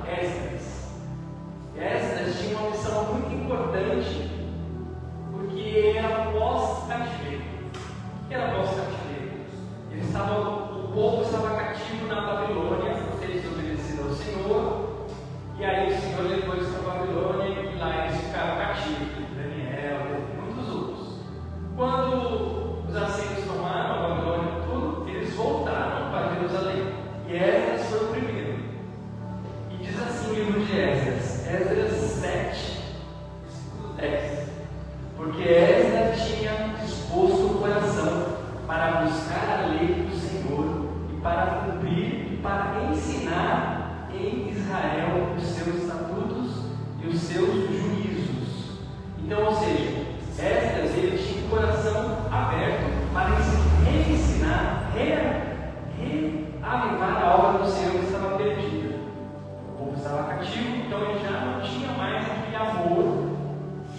Esdras. Esdras tinha uma missão muito importante, porque era pós-cativeiro. O que era pós-cativeiro? O povo estava cativo na Babilônia, porque eles obedeceram ao Senhor, e aí o Senhor levou eles para a Babilônia, e lá eles ficaram cativos, Daniel e muitos outros. Quando os assírios tomaram a Babilônia e tudo, eles voltaram para Jerusalém, e Esdras foi o primeiro. E diz assim o livro de Esdras, Esdras 7, versículo 10: porque Esdras tinha disposto o coração para buscar a lei do Senhor e para cumprir e para ensinar em Israel os seus estatutos e os seus juízos. Então, ou seja, Esdras ele tinha o coração aberto para ensinar, reavivar a obra do Senhor que estava perdida. O povo estava cativo, então ele já não tinha mais aquele amor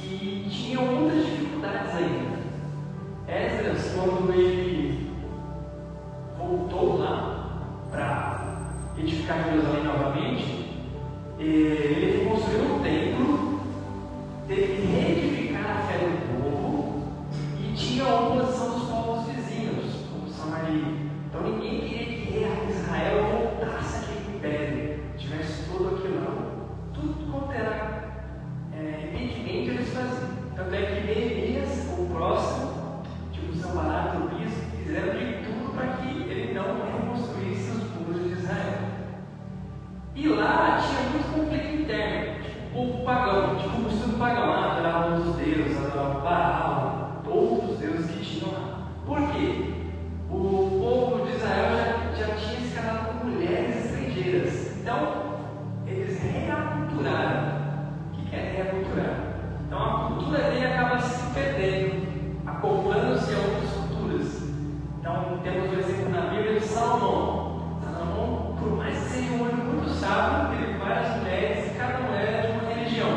e tinha muitas dificuldades ainda. Esdras, quando ele voltou lá para edificar Jerusalém novamente, ele reconstruiu um templo, teve que reedificar a fé do povo e tinha a oposição dos povos vizinhos, como Samaria. Então ninguém queria que Israel voltasse àquele império, tivesse tudo aquilo não. Tudo quanto era impedimento eles faziam. Tanto é que Neemias, o próximo, Sanballat, Tobias, fizeram de tudo para que ele não reconstruísse os muros de Israel. E lá tinha muito conflito interno, o povo pagão, o costume pagão, adoravam outros deuses, adoravam Baal, todos os deuses que tinham lá. Por quê? O povo de Israel já tinha se casado com mulheres estrangeiras. Então, eles reaculturaram. O que é reaculturar? Então, a cultura dele acaba se perdendo, acoplando-se a outras culturas. Então, temos o exemplo na Bíblia de Salomão. Salomão, por mais que seja um homem muito sábio, teve várias mulheres, e cada mulher era de uma religião.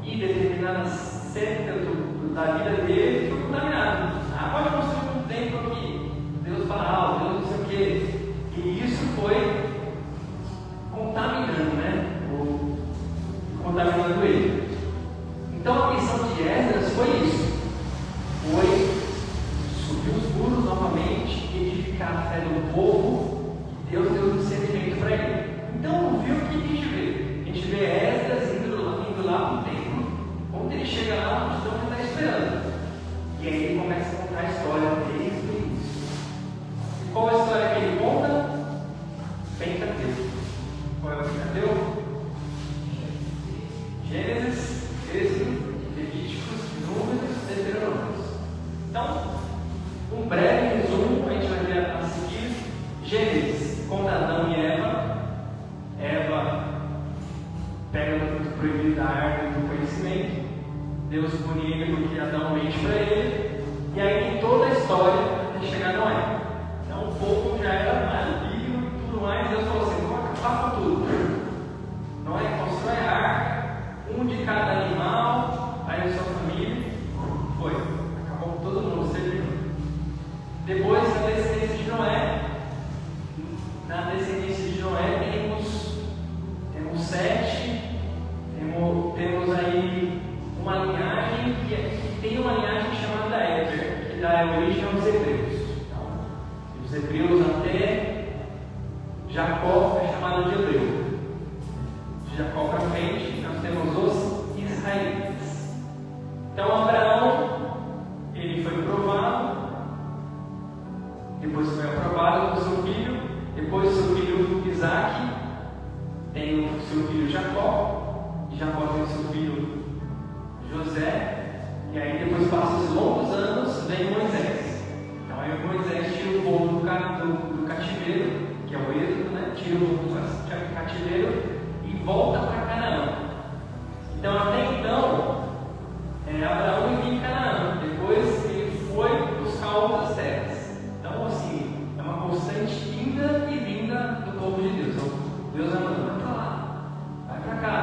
E determinadas sectas da vida dele foi contaminado. Pode construir um templo aqui, Deus Baal, Deus não sei o quê. E isso foi contaminando, contaminando ele. Então, a missão de Esdras foi isso. Foi subir os muros novamente, edificar a fé do povo, e Deus deu um discernimento para ele. Então, viu o que a gente vê? A gente vê Esdras indo lá para o templo. Quando ele chega lá, a multidão está esperando. E aí ele começa a contar a história desde o início. E qual é a história que ele conta? Pentateuco. Qual é o Pentateuco? Gênesis, Êxodo, Levíticos, Números, Deuteronômio. Então, um breve resumo, a gente vai ver a seguir. Gênesis, conta Adão e Eva. Eva pega o fruto proibido da árvore do conhecimento. Deus pune ele porque Adão mente para ele. E aí tem toda a história até chegar a Noé. Então o povo já era maligno e tudo mais. Deus falou assim: vamos acabar com tudo. Noé constrói a arca, um de cada animal, aí a sua família. Foi. Todo mundo serviu. Depois, na descendência de Noé, temos Sete, temos aí uma linhagem que tem uma linhagem chamada Éter, que dá origem aos hebreus. Então, os hebreus até Jacó é chamado de hebreu. De Jacó para frente, nós temos os israelitas. Então, Abraão, ele foi provado, depois foi aprovado com seu filho, depois seu filho Isaac, tem o seu filho Jacó, e Jacó tem o seu filho José, e aí depois passa os longos anos, vem Moisés. Então aí Moisés tira o povo do cativeiro, que é o Êxodo, tira o povo do cativeiro e volta para Canaã. Então até então, Abraão vivia em Canaã, depois ele foi buscar outras terras. Então, assim, é uma constante ida e vinda do povo de Deus. Então, Deus vai mandando, vai para lá, vai para cá.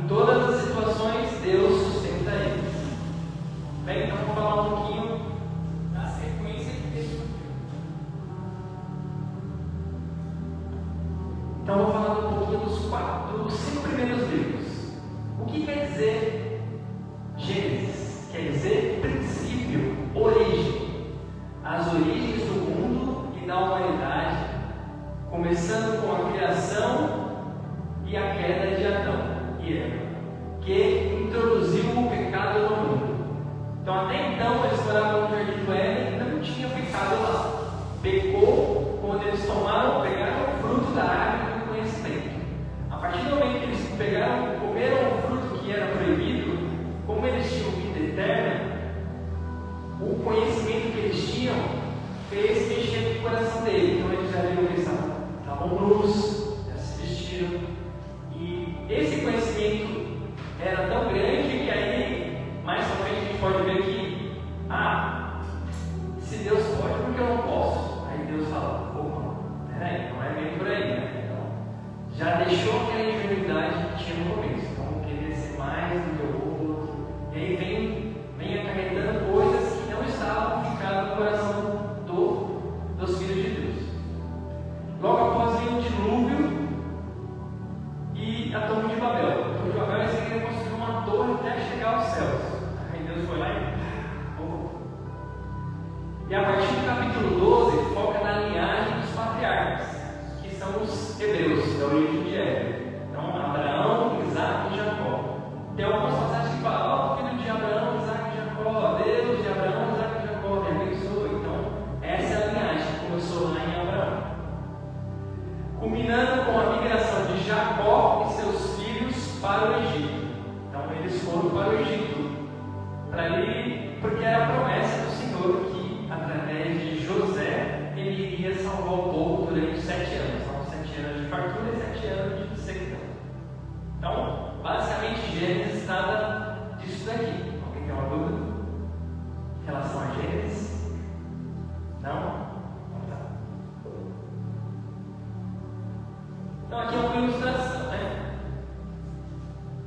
Em todas as situações, Deus sustenta eles. Bem, então vamos falar um pouquinho da sequência que Deus deu. Então, vou falar um pouquinho dos dos 5 primeiros livros. O que quer dizer Gênesis? Quer dizer princípio, origem. As origens do mundo e da humanidade, começando com a criação e a queda de Adão e Eva, que introduziu o pecado no mundo. Então, até então, eles moravam no Jardim do Éden e não tinha pecado lá. Pecou quando eles pegaram o fruto da árvore do conhecimento. A partir do momento que eles comeram o fruto que era proibido, como eles tinham vida eterna, o conhecimento que eles tinham fez mexer no coração deles. Então eles já viram que eles estavam nus, já se vestiram. E esse conhecimento era tão grande que aí, mais pra frente, a gente pode ver que, se Deus pode, por que eu não posso? Aí Deus fala, peraí, não é bem por aí, né? Então, já deixou aquela ingenuidade que tinha no começo. Então, querer ser mais do que o outro. E aí vem acarretando coisas que não estavam ficadas no coração dos filhos de Deus. Logo após vem o dilúvio e a Torre de Babel. A Torre de Babel, eles queriam construir uma torre até chegar aos céus. Aí Deus foi lá e a partir do capítulo 12 foca na linhagem dos patriarcas, que são os hebreus, da origem de Eva. Então, Abraão, Isaac e Jacó. Tem algumas passagens que falam, filho de Abraão, Isaac e Jacó, Deus de Abraão, Isaac e Jacó, me abençoa. Então, essa é a linhagem que começou lá em Abraão. Culminando com a migração de Jacó e seus filhos para o Egito. Então, eles foram para o Egito, porque era a promessa do Senhor que, através de José, ele iria salvar o povo durante 7 anos. São 7 anos de fartura e 7 anos de sequidão. Então, basicamente, Gênesis nada disso daqui. Alguém tem uma dúvida em relação a Gênesis? Não? Então tá. Então, aqui é uma ilustração, né?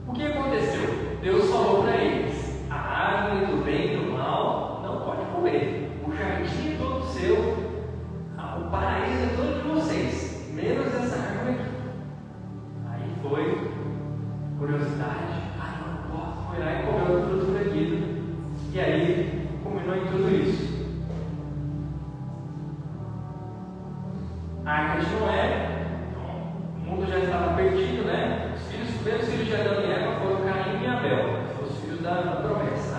O que aconteceu? Deus falou para eles: a árvore do bem e do mal não pode comer. O jardim é todo seu, o paraíso é todo de vocês, menos essa árvore aqui. Aí foi curiosidade, não posso, foi lá e comeu o fruto proibido. E aí combinou em tudo isso. A arca de Noé, então, o mundo já estava perdido, né? Os primeiros filhos de Adão e Eva foram Caim e Abel, os filhos da promessa.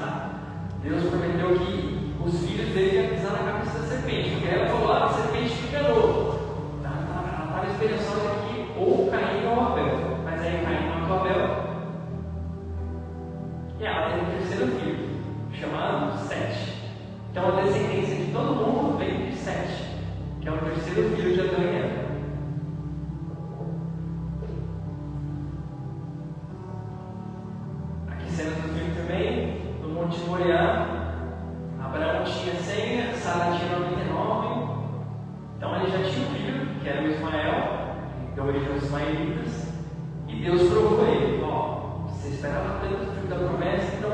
Deus prometeu que os filhos dele iam pisar na cabeça da serpente, porque ela falou: a serpente te enganou. Ela estava esperançosa aqui, ou Caim ou Abel. Mas aí Caim matou Abel. E ela teve um terceiro filho, chamado Sete. Então a descendência de todo mundo vem de Sete, que é o terceiro filho de Adão e Eva. Aqui cena do filho também, no Monte Moriá. Abraão tinha 100, Sara tinha 99. Então ele já tinha um filho, que era o Ismael, que deu origem aos ismaelitas. E Deus provou ele: você esperava tanto o filho da promessa, então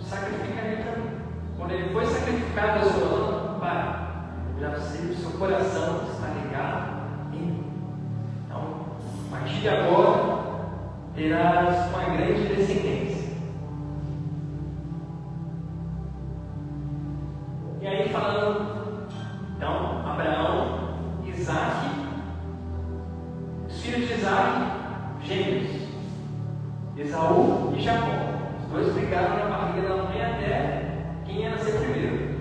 sacrifica ele para mim. Quando ele foi sacrificado, Deus falou: já sei, o seu coração está ligado em mim. Então, a partir de agora, terás uma grande descendência. E aí falando, então, Abraão, Isaac, os filhos de Isaac, gêmeos, Esaú e Jacó. Os dois brigaram na barriga da mãe até quem ia nascer primeiro.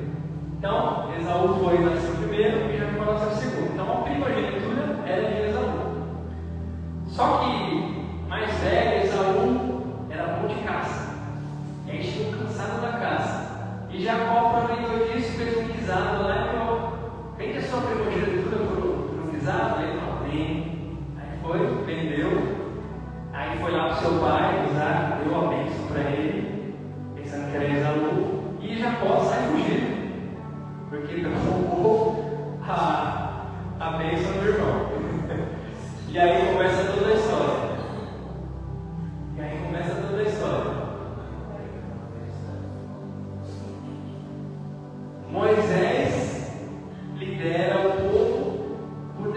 Então, Esaú foi nascer primeiro e Jacó nasceu segundo. Então, a primogenitura era de Esaú. Só que, mais velho, Esaú era bom de caça. E aí chegou cansado da caça. E Jacó aproveitou disso, fez um guisado lá e falou: vende a sua primogenitura por um guisado? Aí ele falou: vem. Aí foi, vendeu. Aí foi lá para o seu pai, Isaac, deu a bênção para ele, pensando que era Esaú. E Jacó sai fugindo, porque roubou a bênção do irmão. E aí começa toda a história. Moisés lidera o povo no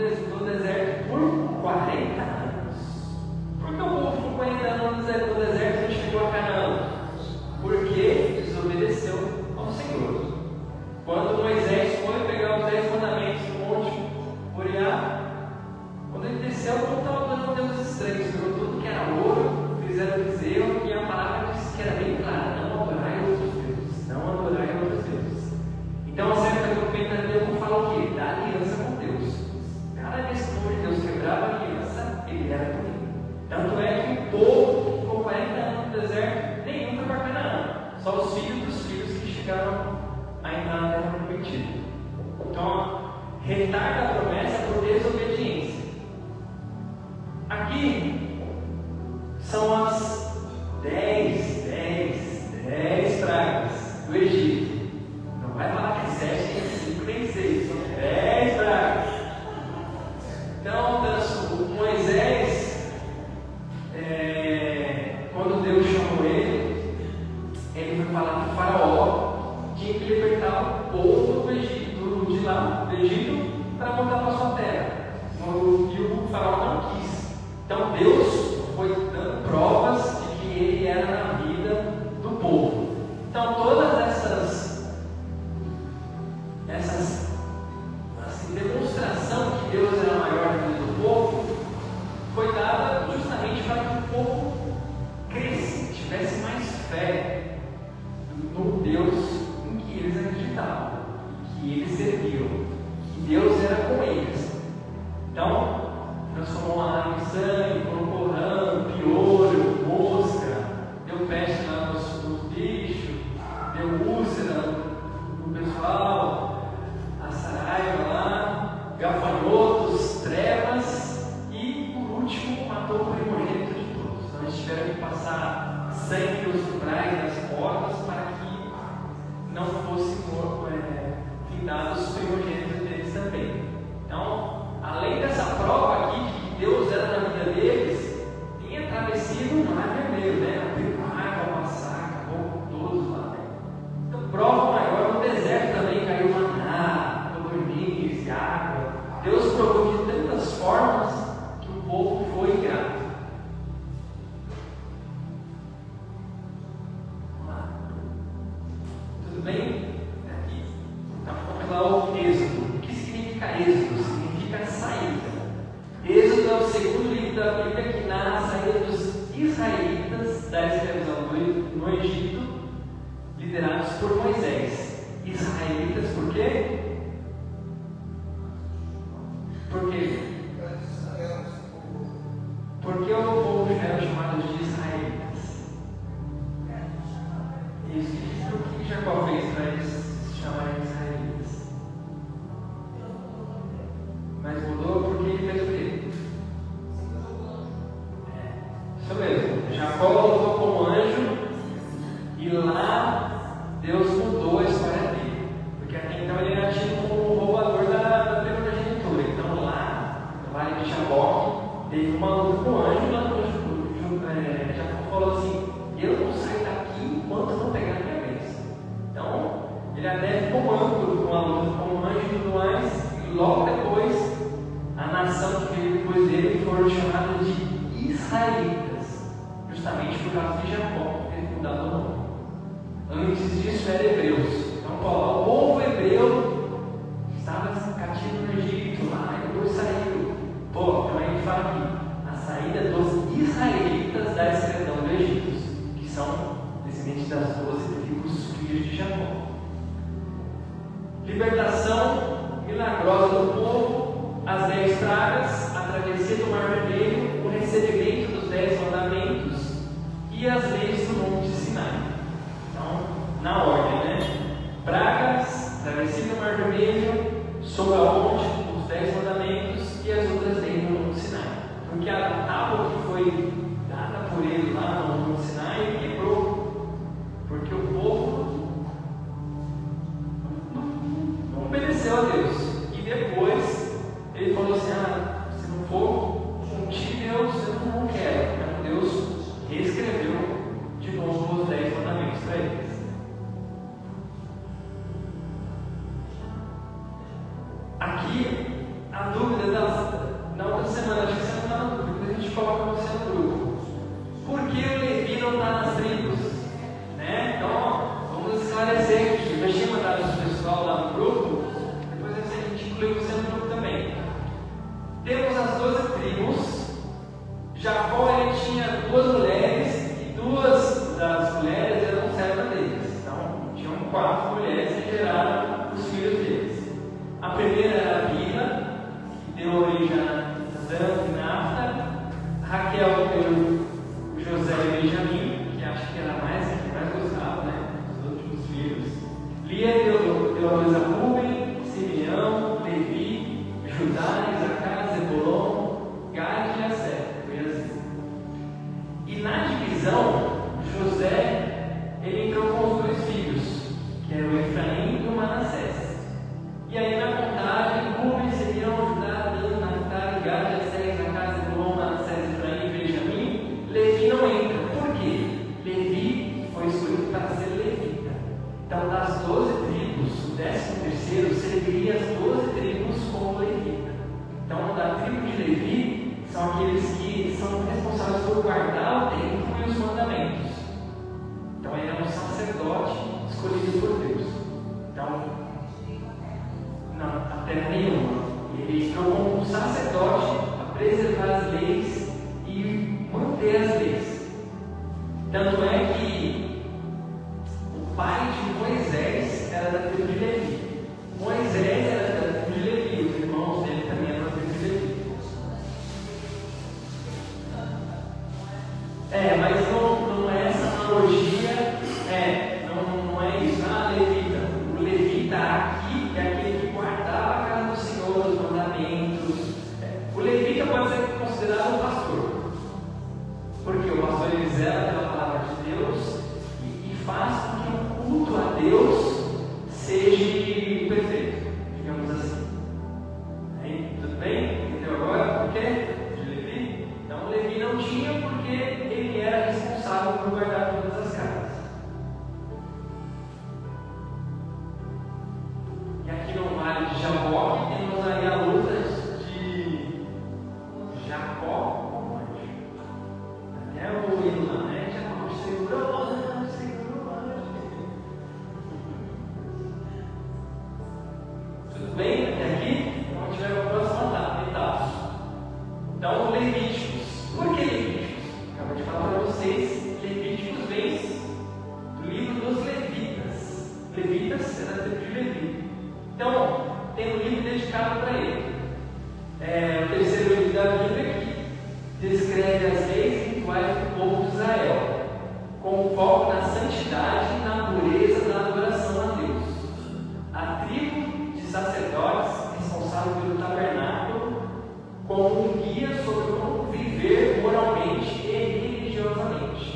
deserto por 40 anos. retarda a promessa por desobediência. Aqui são as 10 pragas do Egito. Não vai falar que é 7, nem 5, nem 6, são 10 pragas. Então, Moisés, quando Deus chamou ele foi falar que o faraó tinha que libertar o povo do Egito, de lá, do Egito, para voltar para sua terra. E o faraó não quis. Então Deus foi dando provas de que ele era na vida do povo. Então todas essas demonstração que Deus era maior na vida do povo foi dada justamente para que o povo crescesse, tivesse mais fé no Deus em que eles acreditavam, que eles serviam, que Deus era com eles. Então, transformou uma água em sangue, colocou rã, piolho, mosca, deu peste lá nos bichos, deu úlcera no pessoal, a saraiva lá, gafanhotos, trevas e, por último, matou o primogênito de todos. Então, eles tiveram que passar sangue nos umbrais das portas para que não fossem findados os primogênitos deles também. Então, além dessa prova aqui de que Deus era na vida deles, tinha travessido o mar vermelho, né? Abriu mar para passar, acabou com todos lá. Então, prova maior no deserto também caiu maná, codorniz, água. Deus provou de tantas formas que o povo foi ingrato. Tudo bem? Aqui. Então, vamos lá ao Êxodo. O que significa Êxodo? Significa saída. Êxodo é o segundo livro da Bíblia que narra a saída dos israelitas da escravidão no Egito, liderados por Moisés. Israelitas por quê? Por quê? Porque o povo era chamado de israelitas. Isso. O que Jacó fez para eles se chamarem israelitas? Mas mudou porque ele fez o quê? Isso mesmo. Jacó lutou como anjo e lá Deus mudou a história dele. Porque até então ele era tido como o roubador da primogenitura. Então lá, no Vale de Jaboque, teve uma luta com o anjo e lá no anjo Jacó falou assim: eu não saio daqui enquanto não pegar a minha bênção. Então, ele até ficou manco com a luta com o anjo e tudo mais, e logo depois, a nação que veio depois dele foram chamadas de israelitas, justamente por causa de Jacó ter mudado o nome. Antes disso era hebreus. Então, o povo hebreu estava cativo no Egito, lá, e depois saiu. Então ele fala aqui, a saída dos israelitas da escravidão do Egito, que são descendentes das 12 tribos filhos de Jacó. Libertação milagrosa do povo, as 10 pragas, a travessia do Mar Vermelho, o recebimento dos 10 mandamentos e as leis do Monte Sinai. Então, na ordem, né? Pragas, travessia do Mar Vermelho, sob a ponte, os 10 mandamentos e as outras leis do Monte Sinai. Porque a tábua que foi dada por ele lá no Monte Sinai quebrou. Porque o povo não obedeceu a Deus. E depois ele falou assim: se não for contigo, Deus, eu não quero. Então Deus reescreveu de novo os 10 mandamentos para eles. Aqui, a dúvida na outra semana, acho que você não está na dúvida, depois a gente coloca você no grupo. Por que o Levi não está nas tribos? Né? Então, vamos esclarecer aqui. Eu deixei mandar para o pessoal lá no grupo, depois a gente inclui você no grupo também. Temos as 12 tribos. Jacó ele tinha 2 mulheres e 2 das mulheres eram servas deles. Então, tinham 4 mulheres que geraram os filhos deles. A primeira era a Bila, que deu origem a Dan e Nafta. Raquel deu José e Benjamim, que acho que era mais que mais gostava, né? Os últimos filhos. Lia deu a luz a Rubem, Simeão, Levi, 12 tribos como levita. Então, da tribo de Levi são aqueles que são responsáveis por guardar o templo e os mandamentos. Então, ele é um sacerdote escolhido por Deus. Então, não, até nenhuma. Ele entrou como um sacerdote a preservar as leis e manter as leis. Tanto é que o pai de Moisés era da tribo de Levi. Moisés era da tribo de Levi, os irmãos dele também eram da tribo de Levi. Mas não é essa analogia, não é isso. Levita. O levita aqui é aquele que guardava a casa do Senhor, os mandamentos. O levita pode ser considerado um pastor, porque o pastor ele zela pela palavra de Deus e faz com que o culto a Deus seja perfeito, digamos assim. Tudo bem? Entendeu agora por quê? De Levi? Então, Levi não tinha porque ele era responsável por guardar todas as casas. E aqui no Vale de Jaboque temos aí a luta de Jacó com o anjo. Até o hino lá, né? Jacó segurou o anjo. Tudo bem? Até aqui? Então, a gente vai para a próxima etapa. Então, Levíticos. Por que Levíticos? Acabei de falar para vocês. Levíticos vem do livro dos Levitas. Levitas é da tribo de Levi. Então, tem um livro dedicado para ele. O terceiro livro da Bíblia que descreve as leis e rituais do povo de Israel, com foco na santidade e na pureza da adoração a Deus. A tribo de sacerdotes responsável pelo tabernáculo como um guia sobre como viver moralmente e religiosamente.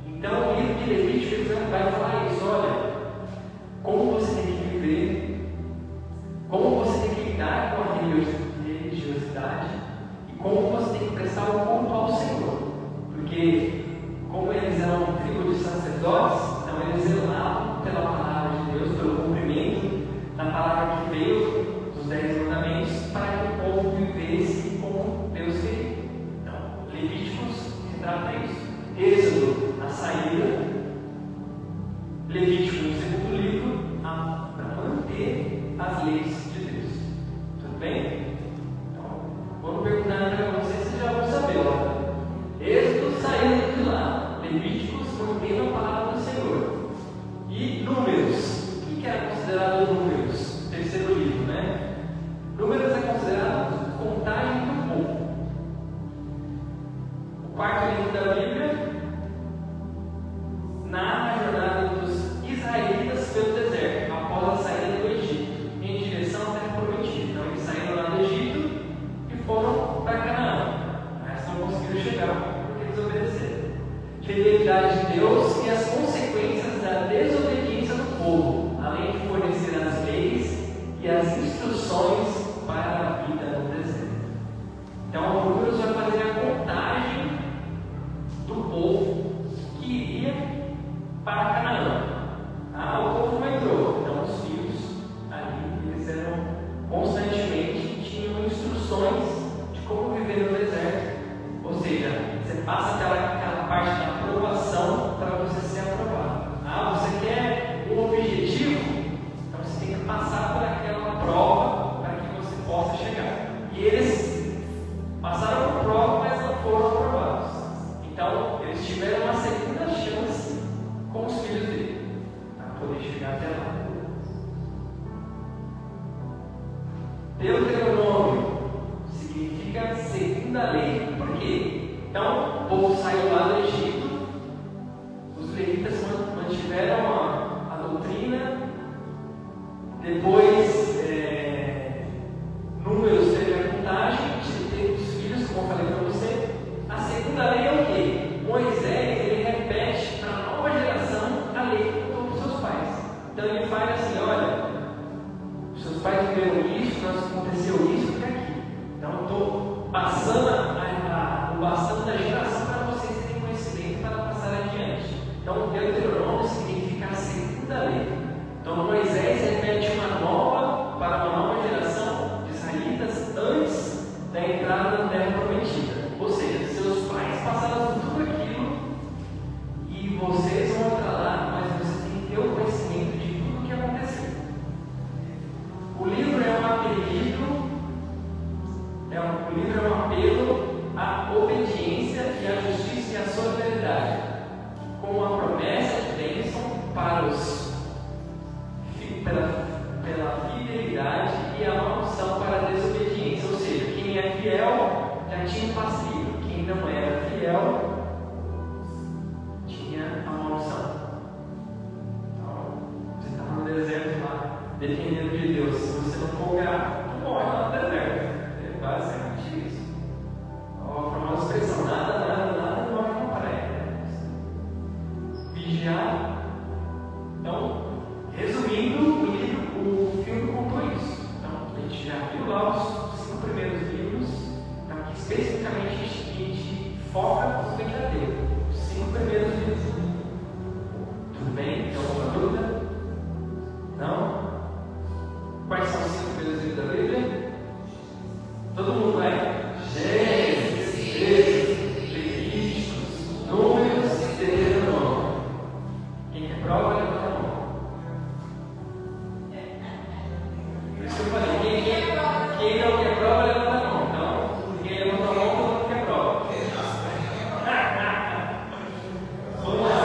Então, o livro de Levítico vai falar isso. Olha, como você tem que viver, como você tem que lidar com a religiosidade e como você tem que prestar o culto ao Senhor. Porque, como eles eram um tribo de sacerdotes, então eles zelavam pela palavra de Deus, pelo cumprimento da palavra que veio dos 10 mandamentos, para que o povo vivesse como Deus queria. Então, Levíticos retrata isso. Êxodo, a saída. Levítico, no segundo livro, para manter as leis de Deus. Tudo bem? Então, vamos perguntar para vocês, vocês já vão saber. Êxodo saindo de lá. Levíticos mantendo a palavra do Senhor. E Números. O que era considerado Números? Terceiro livro, né? Números é considerado contagem do povo. O quarto livro da Bíblia narra a jornada dos israelitas pelo deserto, após a saída do Egito, em direção à terra prometida. Então, eles saíram lá do Egito e foram para Canaã, mas não conseguiram chegar, porque eles obedeceram. Fidelidade de Deus e as consequências da desobediência do povo, além de fornecer as leis e as instruções para a vida no deserto. Então, o Números vai fazer a contagem do povo que iria para Canaã. O povo não entrou, então os filhos ali, eles eram constantemente, tinham instruções de como viver no deserto. Ou seja, você passa aquela parte da aprovação para você ser aprovado. Você quer um objetivo? Então você tem que passar por aquela prova para que você possa chegar. E eles passaram por prova, mas não foram aprovados. Então, eles tiveram uma segunda chance com os filhos dele, para poder chegar até lá. Deuteronômio significa segunda lei. Por quê? Então, o povo saiu lá do Egito, os levitas mantiveram a doutrina, depois Números teve a contagem, teve os filhos, como eu falei para você. A segunda lei é o quê? Moisés, ele repete para a nova geração a lei que contou para os seus pais. Então ele faz assim: olha, os seus pais viveram isso, aconteceu isso e aqui. Então eu estou passando o bastão da geração para vocês terem conhecimento para passar adiante. Então Deuteronômio significa a segunda lei. Então Moisés repete uma nova para uma nova geração O livro é um apelo à obediência e à justiça e à solidariedade, com uma promessa de bênção pela fidelidade e a maldição para a desobediência. Ou seja, quem é fiel já tinha um passivo, quem não era fiel tinha a maldição. Então, você está no deserto lá, dependendo de Deus. Se você não for grato, tu morre lá no deserto. É basicamente isso. A famosa expressão: nada morre com praia. Vigiar. Então, resumindo, o filme contou isso. Então, a gente já viu lá os 5 primeiros livros, então, que especificamente a gente foca no pentateuco. Os 5 primeiros livros. Tudo bem? Tem alguma dúvida? Não? Quais são os 5 primeiros livros da Bíblia? Todo mundo é? Gênesis, Levíticos, Números e Deuteronômio. Quem quer prova, levanta a mão. Por isso que eu falei, quem não quer prova, levanta a mão. Então, ninguém levanta a mão, todo mundo quer prova. Vamos lá.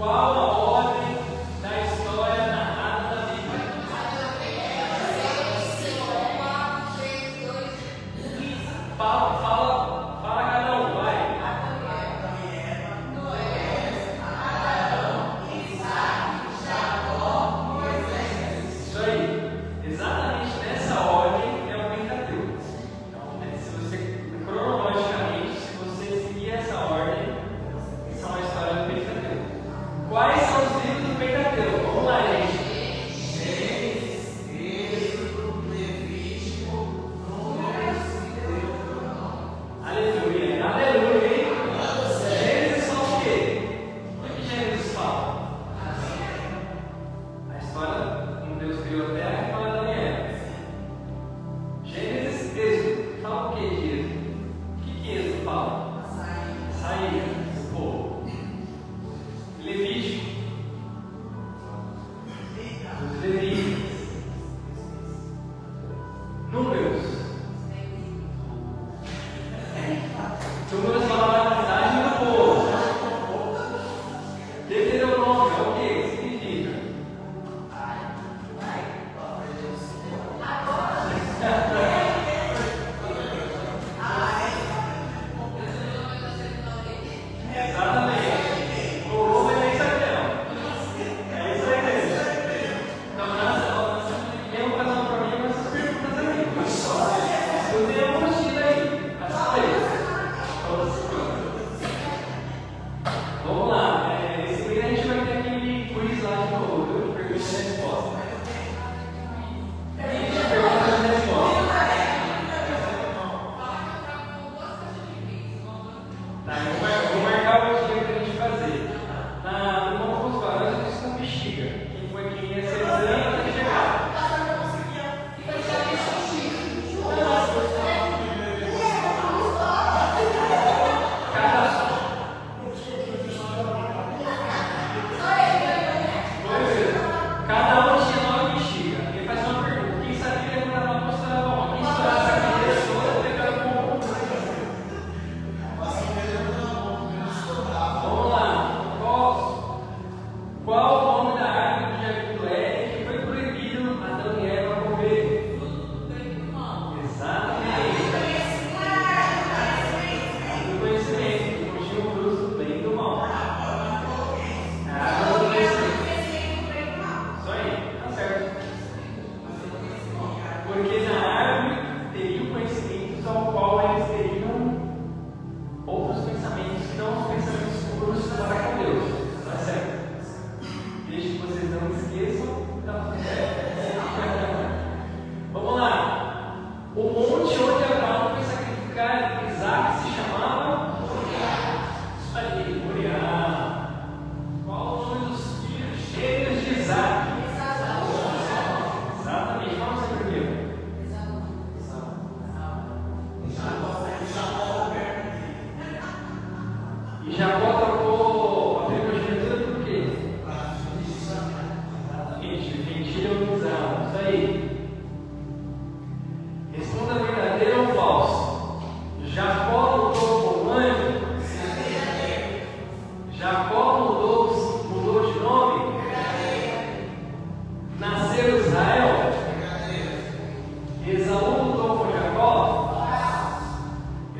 Qual a ordem da história narrada da Bíblia? Fala cada um, vai. Isso aí. Exatamente nessa ordem é o Pentateuco. Então, se você, cronologicamente, se você seguir essa ordem, são a história do Pentateuco. Quais são os livros do Pentateuco? Vamos lá, gente. Gênesis, Êxodo, Levítico, Números e Deuteronômio. Aleluia, aleluia, hein? Gênesis são o quê? O que Gênesis fala? A história como Deus criou a terra e fala da Daniel. Gênesis, Êxodo, fala o que de Êxodo? O que Êxodo fala? Saída do povo. Levítico, os levíticos. Números. Números fala da passagem do povo. Deuteronômio é o que? Significa? Exatamente. O povo é isso aqui, ó. É isso aí mesmo. Então, nós temos fazer um problema com essas perguntas aqui. Eu tenho uma mochila aí. Vamos lá. Esse mês a gente vai ter aquele quiz lá de novo, viu? Pergunta e resposta. Pergunta e resposta. Tá, eu vou marcar o dia pra gente fazer. No Monte dos Varões eu fiz com bexiga. Quem foi quem ia ser exame até chegar. Cada um tinha 9 bexiga. Ele faz uma pergunta. Quem sabia levantar a mão para estourar a mão? Quem estourar essa cadeira toda, pegando com o. Vamos lá. Qual o nome da árvore do jardim do Éden que foi proibido a Adão e Eva comer? Exatamente. Do conhecimento. Que continha o fruto do bem e do mal. A árvore do conhecimento. Isso aí, tá certo. Porque na árvore teria o conhecimento ao qual eles teriam outros pensamentos que não os pensamentos puros para com Deus. Tá certo? Desde que vocês não esqueçam, tá tudo certo. Vamos lá. O monte onde Abraão foi sacrificar Isaac se chamava? Isso aí, Moriá. Qual o nome dos filhos de Isaac? Exatamente. Qual é o seu primeiro? E Jacó trocou a primogenitura por quê? Exatamente, mentira ou bizarro. Isso aí. Responda verdadeiro ou falso. Jacó lutou com o anjo? Jacó mudou de nome? Nasceu Israel? Esaú lutou com Jacó?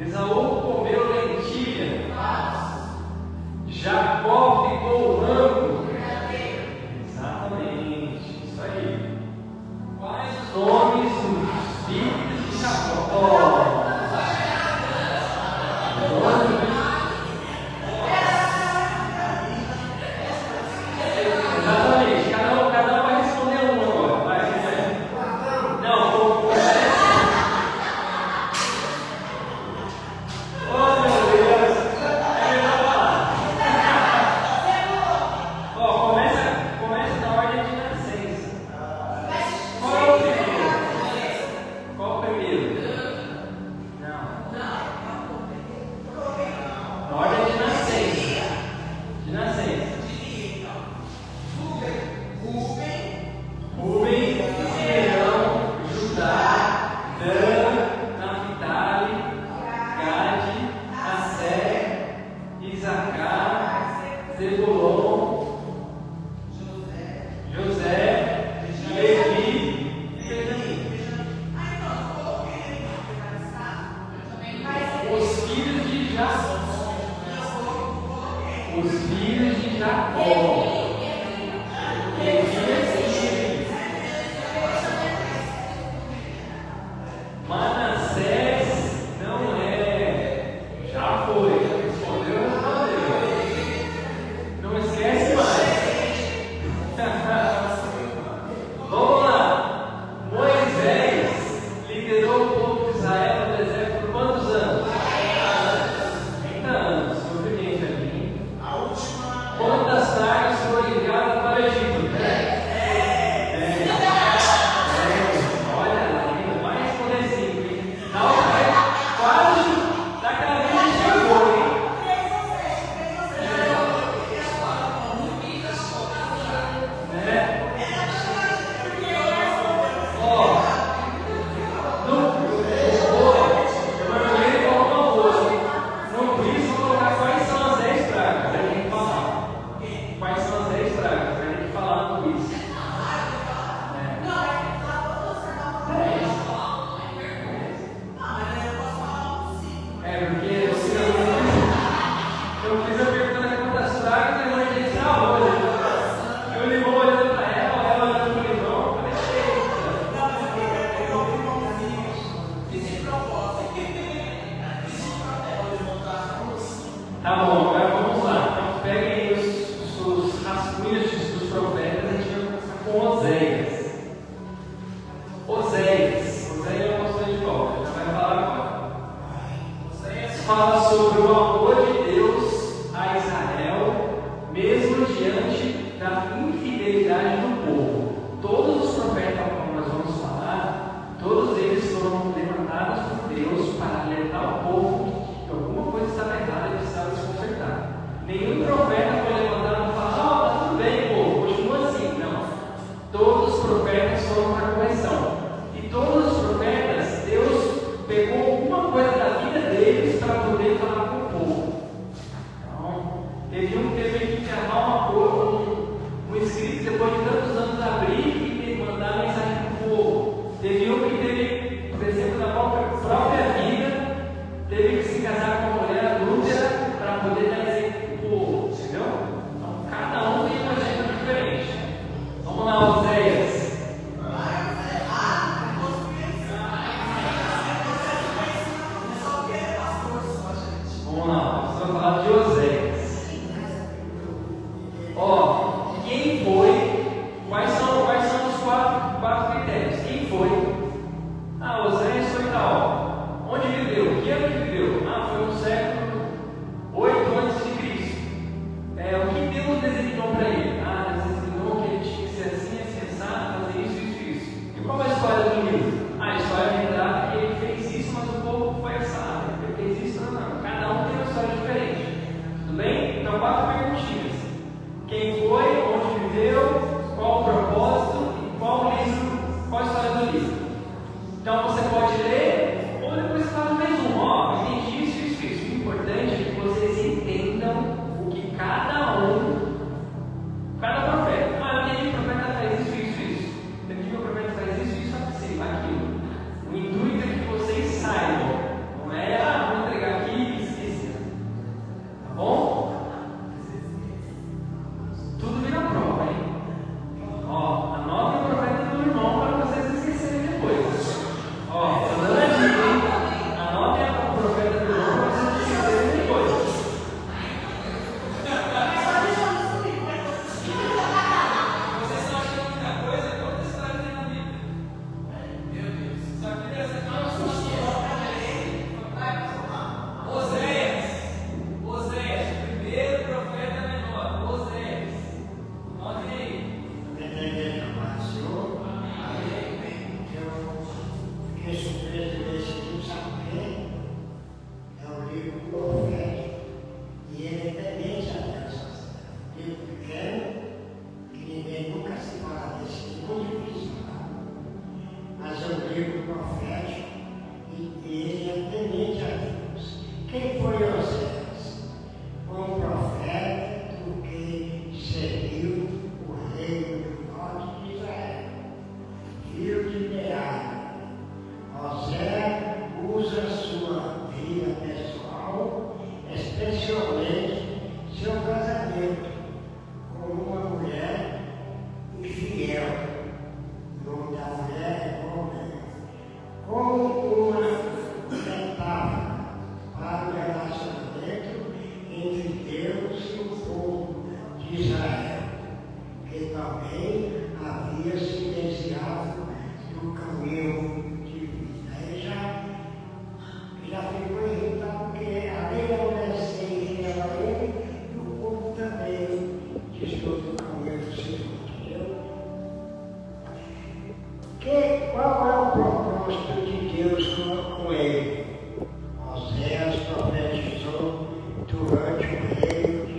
Esaú comeu lentilha? Jacó ficou rango? Exatamente, isso aí. Quais os nomes dos filhos de Jacó? Exatamente, cada um vai responder um agora. Vai. Não, oh meu Deus, é melhor falar. Começa na ordem de nascença. Qual é o primeiro? Qual o primeiro? Não. Na ordem de nascença. De nascença. Rubem, Simeão, Judá, Dan, Naphtali, Gade, Asser, Isacar, Zebulon, filhos de Jacó. Manassés não é. Já foi, já respondeu, não esquece mais. Vamos lá. Moisés liderou o povo de Israel no deserto por quantos anos? 30 anos. Obediente ali. Quantas pragas foram enviadas para o Egito? Tá bom, agora vamos lá. Então peguem aí os rascunhos dos profetas e a gente vai começar com Oséias. Oséias é o apóstolo de volta, a gente vai falar agora. Oséias fala sobre o amor de Deus a Israel, mesmo diante da infidelidade do povo. Todos os profetas, como nós vamos falar, todos eles foram levantados por Deus para alertar o povo que alguma coisa estava errada e precisava se consertar. Nenhum profeta foi levantado e falou: tá tudo bem, povo, continua assim. Não. Todos os profetas foram para a correção. E todos os profetas, Deus pegou alguma coisa da vida deles para poder falar com o povo. Então, teve um que teve que chamar um escrito depois de tantos anos abrir e mandar mensagem para o povo. Teve um que teve, por exemplo, na própria vida, teve que se casar com uma mulher adúltera para poder dar exemplo para o povo. iniciou no caminho segundo Deus. Qual é o propósito de Deus com ele? Oséias profetizou durante o reino de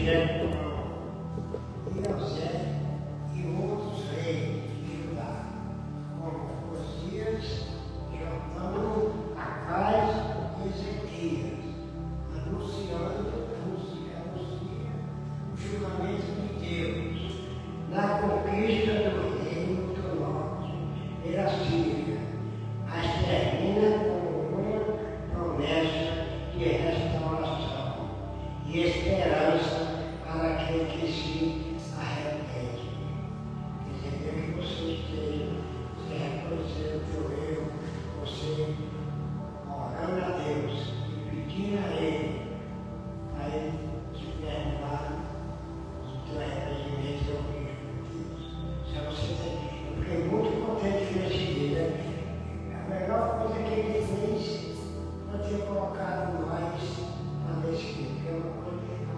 Jeroboão. E Oséias e outros reis de Judá, como Osias, Jotão, Acais e Ezequias, anunciando o julgamento de Deus na conquista do reino do norte pela Síria, mas termina com uma promessa de restauração e esperança para aquele que se arrepende. Entendeu que você esteja se reconhecendo o teu erro, você orando a Deus e pedindo a Ele para Ele te perdoar o teu arrependimento e o risco de Deus. Se você tem, eu fiquei muito contente nesse dia. A melhor coisa que Ele fez foi ter colocado nós para esse livro.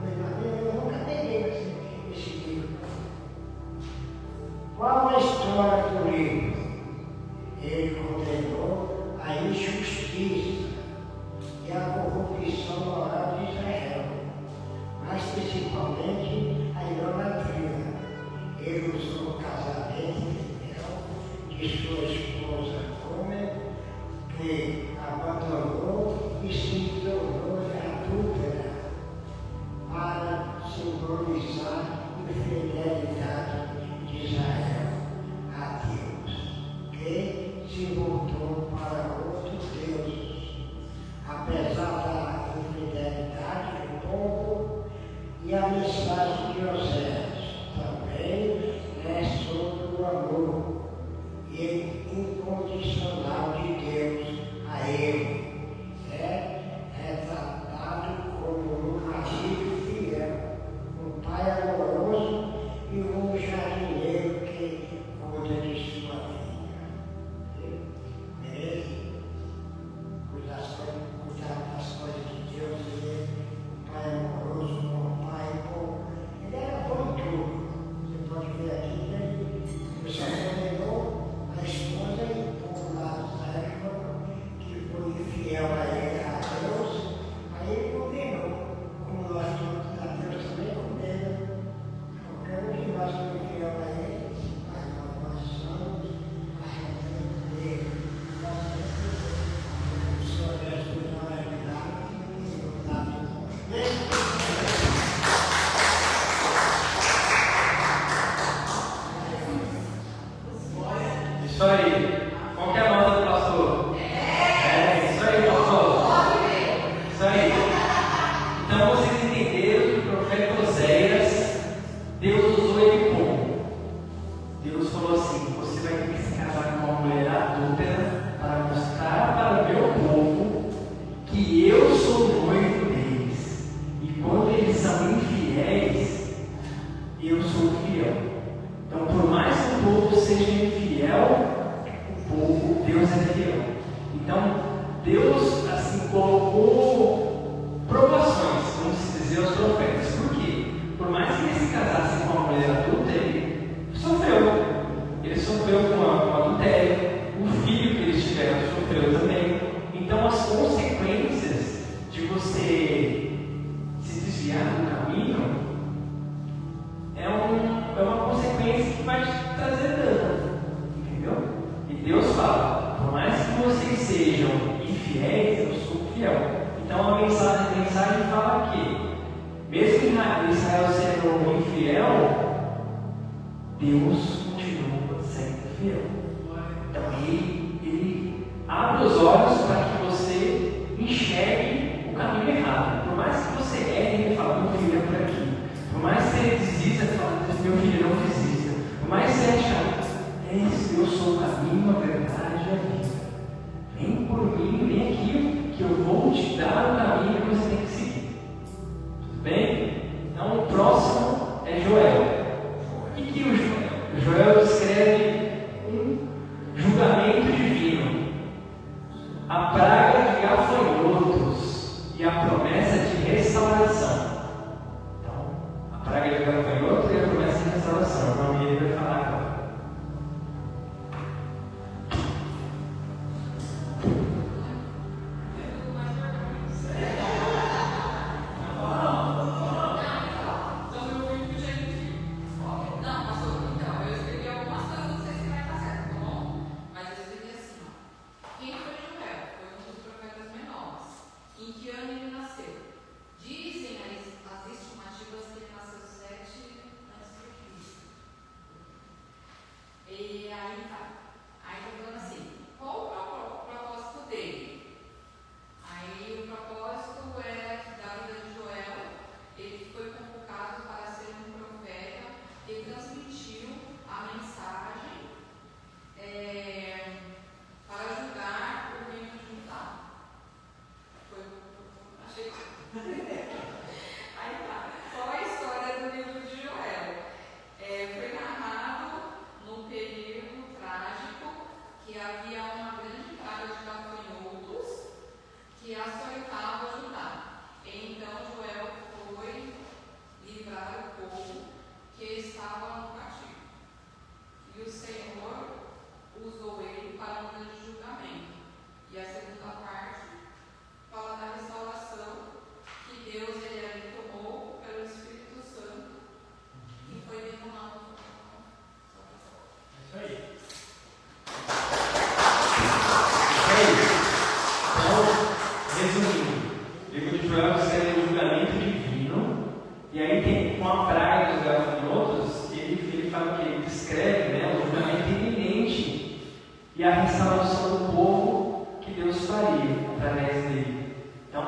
Porque eu nunca peguei esse livro. Qual a história do livro? Ele condenou a injustiça e a corrupção moral de Israel, mas principalmente a idolatria. Ele usou o casamento de sua esposa Gomer, que abandonou e se tornou adúltera, para simbolizar a infidelidade de Israel a Deus, que se voltou para outros deuses. Apesar da infidelidade do povo e a mensagem de Oséias também é sobre o amor e incondicional de Deus a ele. É retratado como um marido fiel, um pai amoroso e um jardineiro que cuida de sua filha. Beleza? Cuidar das coisas de Deus, ele, um pai amoroso, um pai bom. Ele era bom em tudo. Você pode ver aqui que ele só condenou a esposa e o povo lá da época que foi infiel a Deus, aí ele condenou. Como nós todos a Deus também condena. Qualquer um de nós foi infiel a ele, mas nós somos arrependidos dele. O Senhor Jesus não é verdade e não dá tudo. Isso aí. Qual que é a nota do pastor? Isso aí, pastor. Isso aí. Então vocês entenderam que o profeta Oséias, Deus usou ele como? Deus falou assim: você vai ter que se casar com uma mulher adúltera para mostrar para o meu povo que eu sou noivo deles. E quando eles são infiéis, eu sou fiel. Então, por mais que o povo seja infiel, o povo, Deus é fiel. Então, Deus assim colocou provações, vamos dizer, aos profetas. Por quê? Por mais que eles se casassem com uma mulher adulta, ele sofreu. Ele sofreu com o adultério. O filho que eles tiveram sofreu também. Então, as consequências de você se desviar do caminho é uma consequência que vai te trazer dano, entendeu? E Deus fala: por mais que vocês sejam infiéis, eu sou fiel. Então a mensagem fala que, mesmo Israel sendo infiel, Deus continua sendo fiel. Então ele abre os olhos para que você enxergue o caminho errado. Por mais que você erre, ele fala: meu filho, é por aqui. Por mais que você desista, ele fala: meu filho, não desista. Por mais que você ache, eu sou o caminho, a verdade e a vida. Vem por mim, vem aqui, que eu vou te dar o caminho que você tem que seguir. Tudo bem? Então o próximo é Joel. O que é o Joel? O Joel escreve um julgamento divino, a praga de gafanhotos e a promessa de restauração. Então, E aí tem uma praga dos gafanhotos, ele fala que ele descreve, né, o julgamento iminente e a restauração do povo que Deus faria através dele. Então,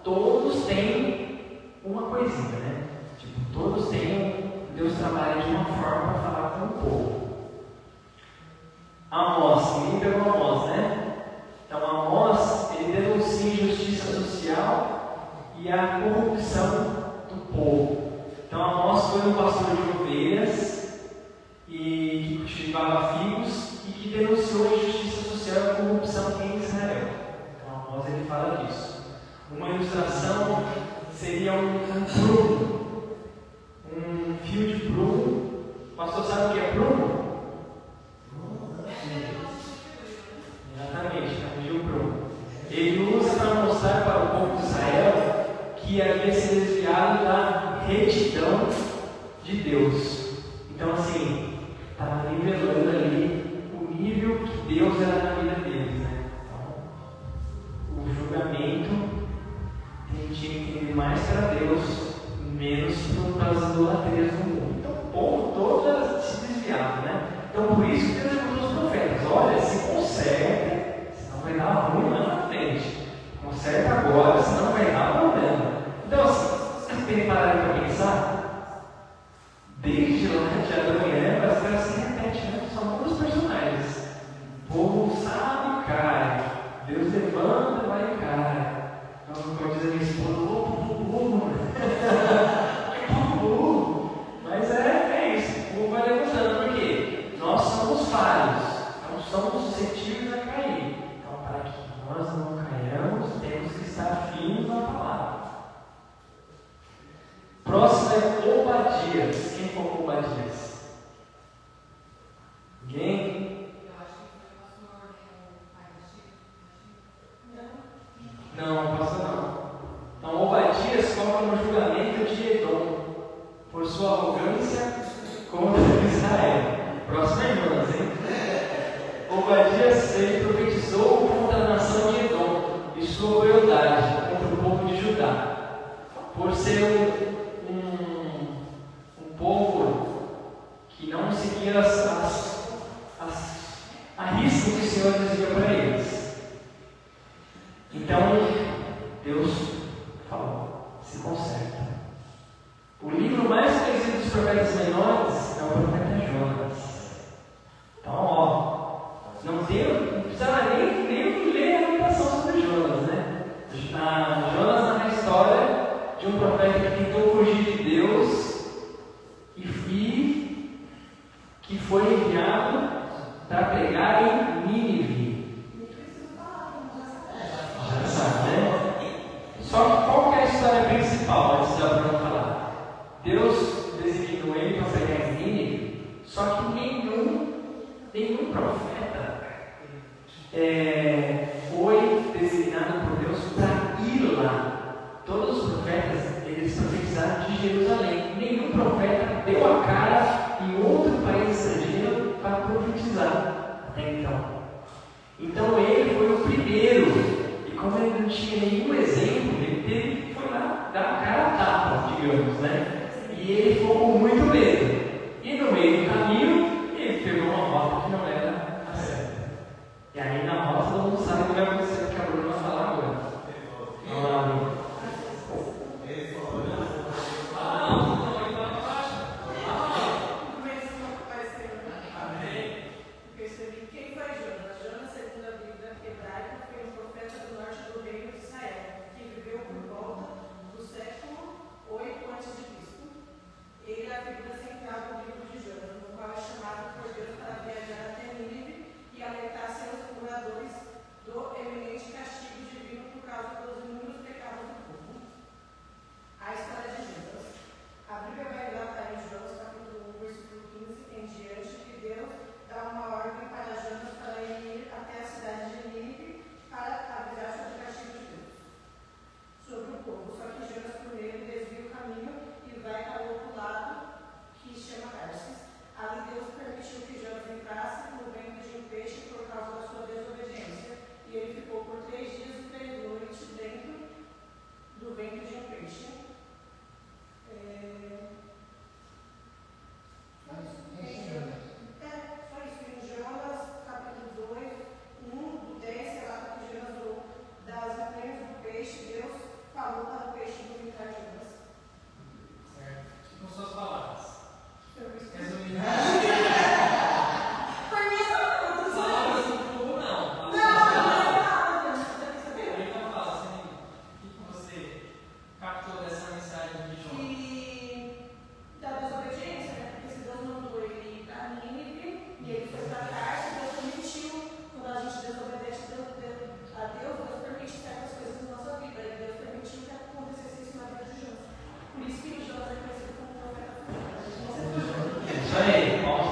todos têm uma coisinha, né? Tipo, todos têm, Deus trabalha de uma forma para falar com o povo. Amós, ninguém pegou Amós, né? Então, Amós, ele denuncia a injustiça social e a corrupção do povo. Então, Amós foi um pastor de ovelhas e que cultivava figos e que denunciou a injustiça social e a corrupção em Israel. Então, Amós ele fala disso. Uma ilustração seria um prumo, um fio de prumo. O pastor sabe o que é prumo? Exatamente, é um fio prumo. Ele usa para mostrar para o povo de Israel que havia se desviado da retidão de Deus. Então, assim, estava nivelando ali o nível que Deus era na vida deles, né? Então, o julgamento tinha que entender mais para Deus, menos para as idolatrias do mundo. Então, o povo todo se desviava, né? Então, por isso que Deus levantou os profetas. Olha, se conserta, senão vai dar ruim lá na frente. Conserta agora, senão vai dar problema. Então, assim, vocês têm parado para pensar? Desde lá de Adão e Eva, as coisas se repetem, né? São alguns personagens. O povo sabe e cai. Deus levanta e vai e cai. Então, como diz a minha esposa, mas é isso, o povo vai levantando, porque nós somos falhos, então somos suscetíveis a cair. Então, para que nós não caiamos, temos que estar firmes na palavra. Próximo é Obadias. Quem foi Obadias? Ninguém? Não, pastor não. Então, Obadias coloca no julgamento de Edom por sua arrogância contra Israel. Próxima irmãs, hein? Obadias, ele profetizou contra a nação de Edom e sua crueldade contra o povo de Judá, por ser um povo que não seguia a risca que o Senhor dizia para eles. Então, Deus falou, se conserta. O livro mais conhecido dos profetas menores é o profeta Jonas. Então, não precisava nem ler a meditação sobre Jonas, né? Jonas narra a história de um profeta que tentou fugir de Deus e que foi enviado para pregar em Nínive. Já sabe, né? Só que qual que é a história principal antes da Bruna falar? Deus designou ele para pregar em Nínive, só que nenhum profeta foi designado por Deus para ir lá. Todos os profetas, eles profetizaram de Jerusalém. Nenhum profeta deu a cara em outro país estrangeiro para profetizar até então. Então ele foi o primeiro. E como ele não tinha nenhum exemplo, ele foi lá dar a cara a tapa, digamos, né? E ele ficou com muito medo. E no meio do caminho, ele pegou uma rota que não era a certa. E aí na rota todo mundo sabe o que vai acontecer, o que a Bruna vai falar agora. Vamos lá, Bruna. Ele é a figura central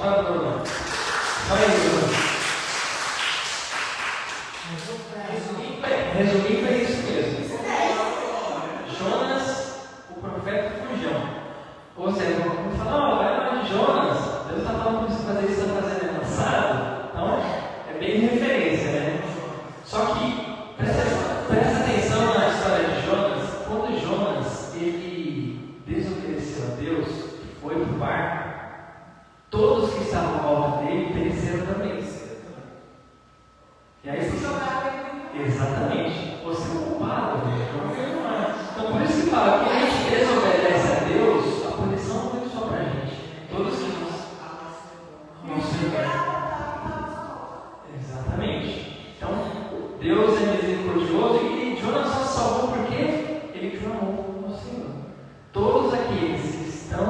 Fala, Bruno. Fala aí, Bruno. Resumindo, é isso mesmo. Jonas, o profeta fujão. Ou seja, vamos falar, ó, vai lá de Jonas. Deus está falando para você fazer isso, está fazendo ano passado. Então, é bem referência, né? Só que, presta atenção na história de Jonas. Quando Jonas, ele desobedeceu a Deus, foi para o barco, todos que estavam à volta dele pereceram também. E aí você exatamente, você é o culpado. Então por isso que fala que a gente desobedece a Deus, a punição não vem só para a gente. Todos que nos exatamente. Então Deus é misericordioso e Jonas só salvou porque ele clamou ao Senhor. Todos aqueles que estão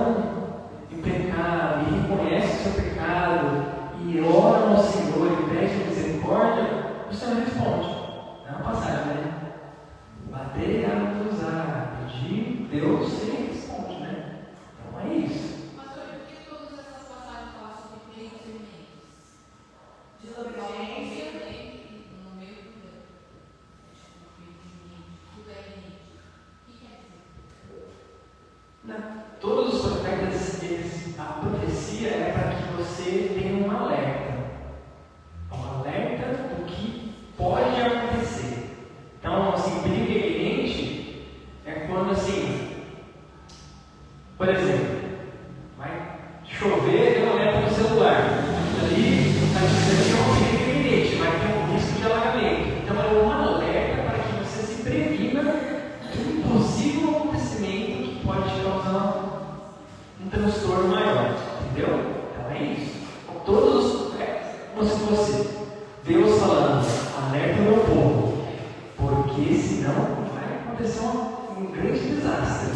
em pecado e reconhecem o seu pecado e oram ao Senhor e pedem misericórdia, o Senhor responde. É uma passagem, né? Bater, acusar, pedir, Deus ele responde, né? Então é isso. Pastor, por que todas essas passagens falam sobre 3 elementos? Desobediência no meio do tudo é elemento. O que quer dizer? Todos os profetas, a profecia é para que você tenha um alerta. Um alerta do que pode acontecer. Então, assim, perigo iminente é quando, assim, por exemplo, vai chover, deu um alerta no celular. Ali está dizendo que é um perigo iminente, vai ter um risco de alagamento. Então, é um alerta para que você se previna de um possível acontecimento que pode te causar um transtorno maior. Entendeu? Então, é isso. Todos, como se fosse Deus falando, alerta o meu povo, porque senão vai acontecer um grande desastre.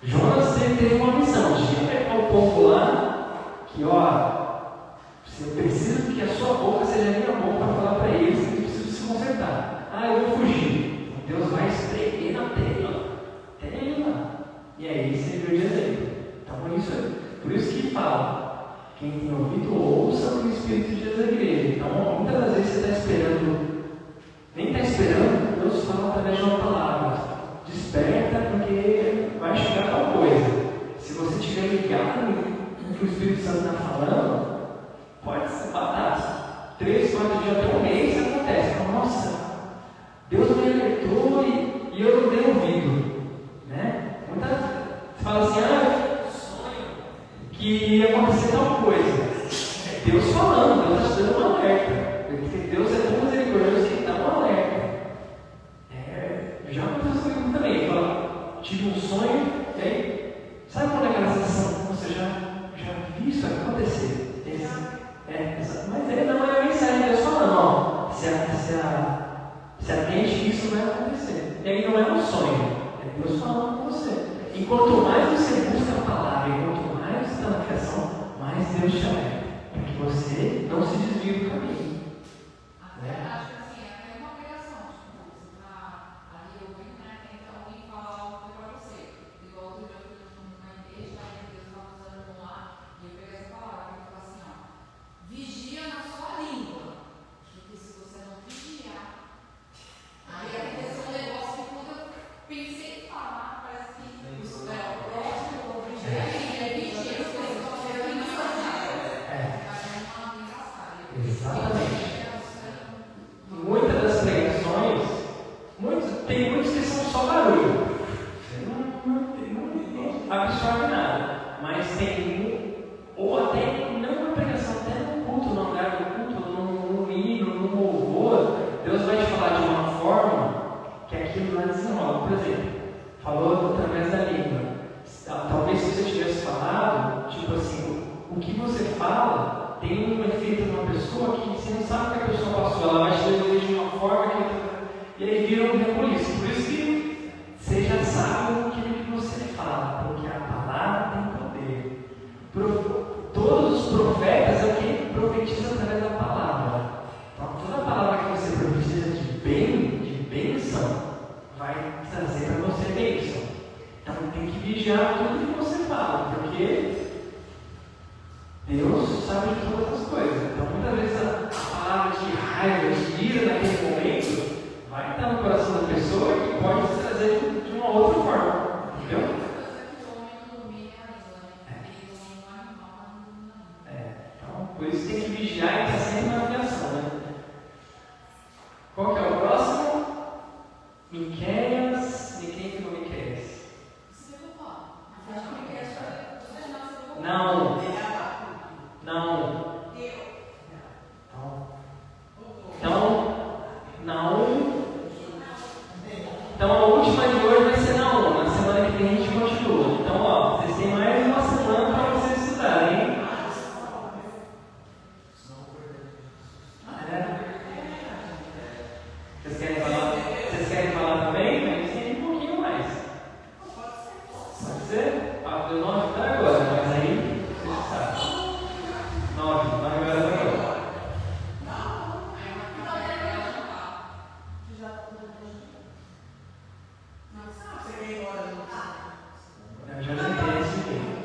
Jonas teve uma missão de alertar o povo lá, que eu preciso que a sua boca seja a minha boca para falar para eles que preciso se consertar. Eu vou fugir. Deus vai espremer na terra, até ele lá. E aí você viu o exemplo. Então por isso que fala. Quem tem ouvido, ouça o que o Espírito diz à igreja. Então, muitas das vezes você está esperando, nem está esperando, Deus fala através de uma palavra. Desperta, porque vai chegar tal coisa. Se você estiver ligado no que o Espírito Santo está falando, pode ser batata. 3, 4 dias até um mês acontece. Então, nossa, Deus me alertou e eu não dei ouvido. Né? Você fala assim, que ia acontecer tal coisa. É Deus falando, Deus está dando um alerta. Porque Deus é tão misericordioso que dá um alerta. Já aconteceu comigo também. Eu tive um sonho, e aí, sabe quando é aquela sensação que você já viu isso acontecer? Mas não é a mensagem de Deus falando, se atente que isso vai acontecer. E aí não é um sonho, é Deus falando com você. E quanto mais você busca a palavra, e quanto mais está na criação, mais Deus te alerta, para que você não se desvie do caminho. Acho que assim, é uma obrigação, tipo, você está ali ouvindo, né? Então alguém fala algo para você. Igual outro dia eu fui numa igreja, e Deus estava usando lá, e eu peguei essa palavra e falei assim, vigia na sua língua, porque se você não vigiar, aí aconteceu um negócio que quando eu pensei em falar, parece que o próximo vou vigiar, vigia, as coisas vão ser Exatamente. Muitas das pregações, tem muitos que são só barulho. Você não absorve nada. Mas tem, ou até não na pregação, até no culto, no lugar do culto, no hino, no louvor, Deus vai te falar de uma forma que aquilo não desenrola. Por exemplo, falou através da língua. Talvez se você tivesse falado, tipo assim, o que você fala tem um efeito numa pessoa que você não sabe o que a pessoa passou, ela vai te devolver de uma forma que, e aí vira um rebuliço. Por isso que seja sábio naquilo que você fala, porque a palavra tem poder. Todos os profetas é o que profetizam através da palavra. Então, toda palavra que você profetiza de bênção, vai trazer para você bênção. Então, tem que vigiar tudo que você fala, porque Deus sabe de todas as coisas. Então, muitas vezes, a palavra de raiva, de ira naquele momento, vai estar no coração da pessoa e pode se trazer de uma outra forma. Entendeu? Então, por isso tem que vigiar e estar sempre na aviação, né? Qual que é o próximo? Miqueias. Quem pegou Miqueias? Não. Então a última de hoje vai ser na 1. Na semana que vem a gente continua. Então, ó, vocês têm mais uma semana para vocês estudarem, hein? Vocês querem falar também? Mas tem um pouquinho mais. Pode ser? Papo deu 9 até agora, mas aí vocês já sabem. 9 horas agora. Eu já sentei esse vídeo.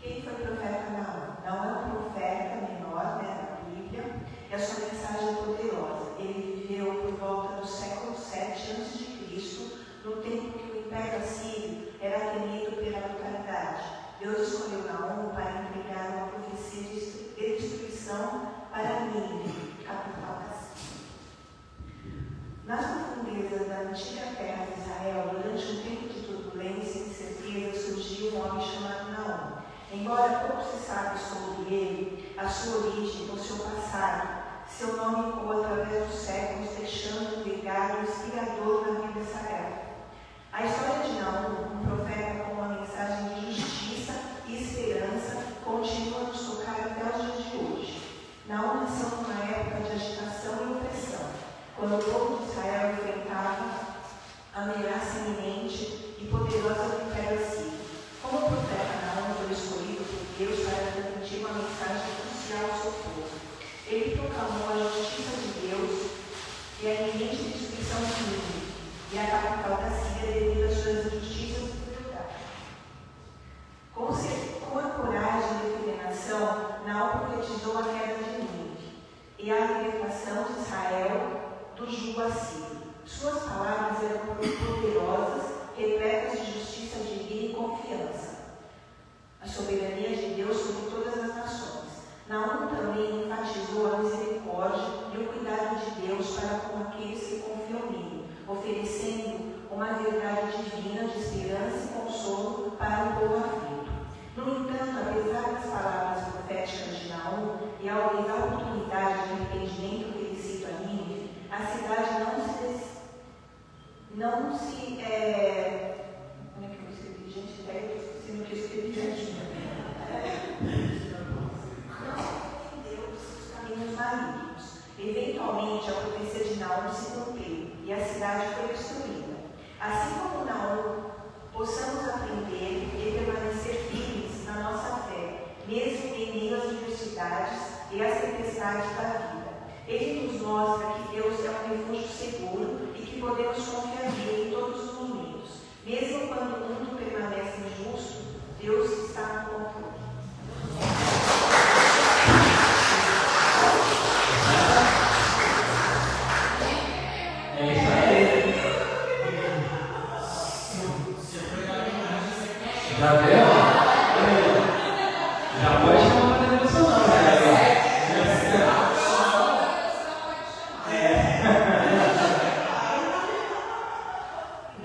Quem foi profeta Naum? Naum é um profeta menor, na Bíblia, e a sua mensagem é poderosa. Ele viveu por volta do século 7 a.C., no tempo que o Império Assírio era temido pela brutalidade. Deus escolheu Naum para entregar uma profecia de destruição para Nínive, capital da Síria. Nas profundezas da antiga terra de Israel, durante um tempo de turbulência e incerteza, surgiu um homem chamado Naum. Embora pouco se sabe sobre ele, a sua origem, o seu passado, seu nome ecoa através dos séculos, deixando um legado inspirador na Bíblia Sagrada. A história de Naum, um profeta com uma mensagem de justiça e esperança, continua a nos tocar até os dias de hoje. Naum nasceu numa época de agitação e opressão, quando o povo de Israel enfrentava a ameaça iminente e poderosa do Império Assírio. Como o profeta Naum foi escolhido por Deus para transmitir uma mensagem crucial ao seu povo. Ele proclamou a justiça de Deus e a iminente destruição de Nínive e a capital da Síria devido às suas injustiças e crueldade. Com a coragem e determinação, Naum profetizou a queda de Nínive e a libertação de Israel do jugo assírio. Suas palavras eram poderosas, repletas de justiça divina e confiança. A soberania de Deus sobre todas as nações. Naum também enfatizou a misericórdia e o cuidado de Deus para com aqueles que confiam nele, oferecendo uma verdade divina de esperança e consolo para o povo aflito. No entanto, apesar das palavras proféticas de Naum e ao lhe dar a oportunidade de arrependimento felicito a Nínive, a cidade não se como é que eu escrevi, gente? Até eu esqueci no que eu escrevi, gente. Malignos. Eventualmente, a profecia de Naum se cumpriu e a cidade foi destruída. Assim como Naum, possamos aprender e permanecer firmes na nossa fé, mesmo em meio às diversidades e às tempestades da vida. Ele nos mostra que Deus é um refúgio seguro e que podemos confiar nele em todos os momentos. Mesmo quando o mundo permanece injusto, Deus está no controle. É isso aí. Já viu? Já pode chamar para devocional,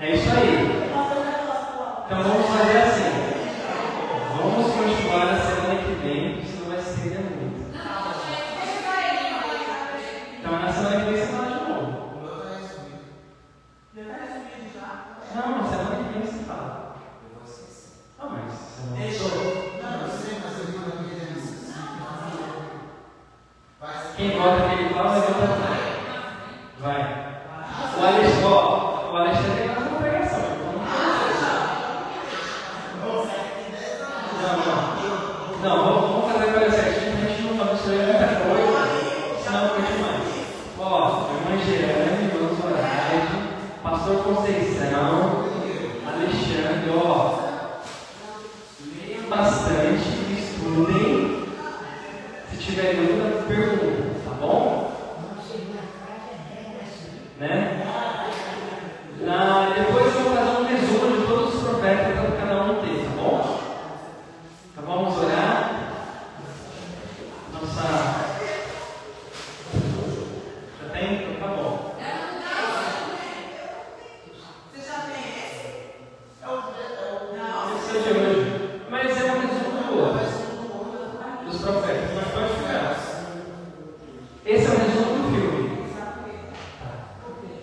É isso aí. Então vamos fazer assim. Vamos continuar na semana que vem, porque senão vai se estender muito. Então na semana que vem você fala de novo. Não, na semana que vem você fala. Não, mas você não. Quem vota que ele fala, vai votar também. Vai. O Alexandre tem mais uma pregação. Não, vamos fazer a coisa certinha, a gente não vai misturar muita coisa, senão foi demais. Ó, eu manjei. pergunta, tá bom? Né? Depois eu vou fazer um resumo de todos os profetas para cada um ter, tá bom? Então vamos orar. Já tem? Então tá bom. Você já tem esse? Esse é de hoje. Mas é um resumo dos profetas, mas pode ficar. Esse é o resumo do filme.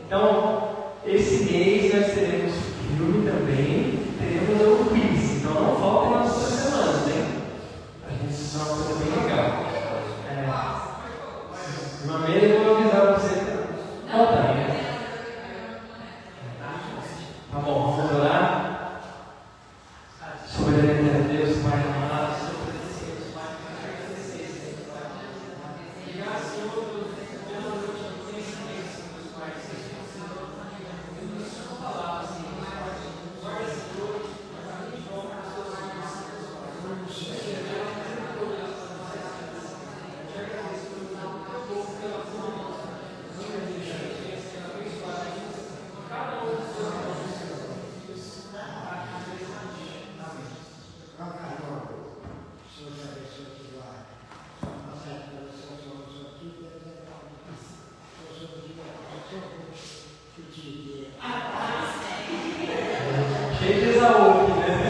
Então, esse mês nós teremos filme também, teremos o quiz. Então não faltem nas outras semanas, hein? A gente isso é uma coisa bem legal. Uma vez eu vou avisar você. Volta aí, né? Tá bom, vamos orar. Soberano Deus, Pai amado, cheio de Esaú aqui, né?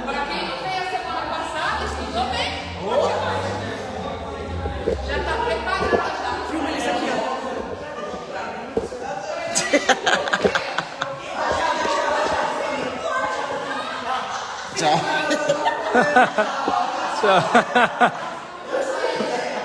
Para quem não veio a semana passada, estudou bem. Já está preparada já. Filma isso aqui, ó. Tchau. Tchau.